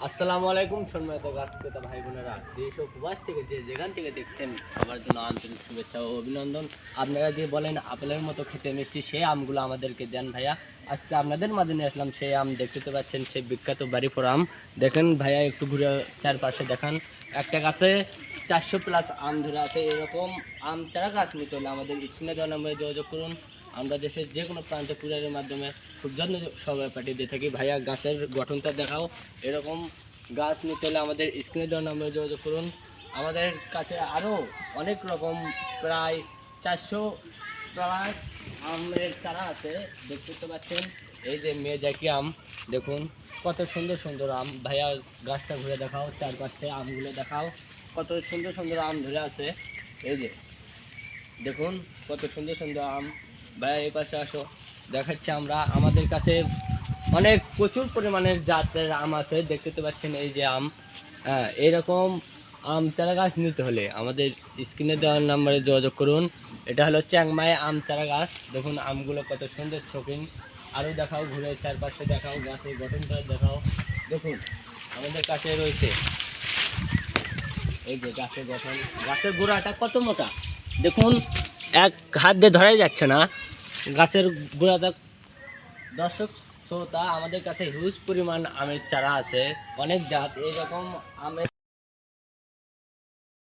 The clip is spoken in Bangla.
আসসালামু আলাইকুম সম্মানিত গাছ ক্রেতা ভাই বোনেরা, দেশ ও প্রবাস থেকে যে যেখান থেকে দেখছেন আমার জন্য আন্তরিক শুভেচ্ছা ও অভিনন্দন। আপনারা যে বলেন আপেলের মতো খেতে মিষ্টি, সেই আমগুলো আমাদেরকে দেন ভাইয়া। আজকে আপনাদের মাঝে নিয়ে আসলাম সেই আম। দেখতে তো পাচ্ছেন সেই বিখ্যাত বাড়িপুর আম। দেখেন ভাইয়া, একটু ঘুরে চারপাশে দেখান। একটা গাছে 400+ আম ধরে আছে। এরকম আম চারা গাছ নিতে হলে আমাদের স্ক্রিনে দেওয়া নম্বরে যোগাযোগ করুন। আমরা দেশের যে কোনো প্রান্তে কুরিয়ারের মাধ্যমে খুব যত্ন সহকারে পাঠিয়ে দিয়ে থাকি। ভাইয়া, গাছের গঠনটা দেখাও। এরকম গাছ নিতে হলে আমাদের স্ক্রিনে দেওয়া নম্বরে যোগাযোগ করুন। আমাদের কাছে আরও অনেক রকম প্রায় 400+ আমের চারা আছে। দেখতে তো পাচ্ছেন এই যে মেজাকি আম, দেখুন কত সুন্দর সুন্দর আম। ভাইয়া, গাছটা ঘুরে দেখাও, চারপাশে আমগুলো দেখাও, কত সুন্দর সুন্দর আম ধরে আছে। এই যে দেখুন কত সুন্দর সুন্দর আম। ভাইয়া, এই পাশে আসো, দেখাচ্ছি আমরা। আমাদের কাছে অনেক প্রচুর পরিমাণের জাতের আম আছে। দেখতে তো পাচ্ছেন এই যে আম। হ্যাঁ, এইরকম আম চারা গাছ নিতে হলে আমাদের স্ক্রিনে দেওয়ার নাম্বারে যোগাযোগ করুন। এটা হলো চ্যাংমাই আম চারা গাছ। দেখুন আমগুলো কত সুন্দর শৌখিন। আরও দেখাও, ঘুরে চারপাশে দেখাও, গাছের গঠনটা দেখাও। দেখুন আমাদের কাছে রয়েছে এই যে গাছের গঠন, গাছের গোড়াটা কত মোটা দেখুন, এক হাত দিয়ে ধরাই যাচ্ছে না গাছের গোড়াটা। দর্শক শ্রোতা, আমাদের কাছে হিউজ পরিমাণ আমের চারা আছে, অনেক জাত। এইরকম আমের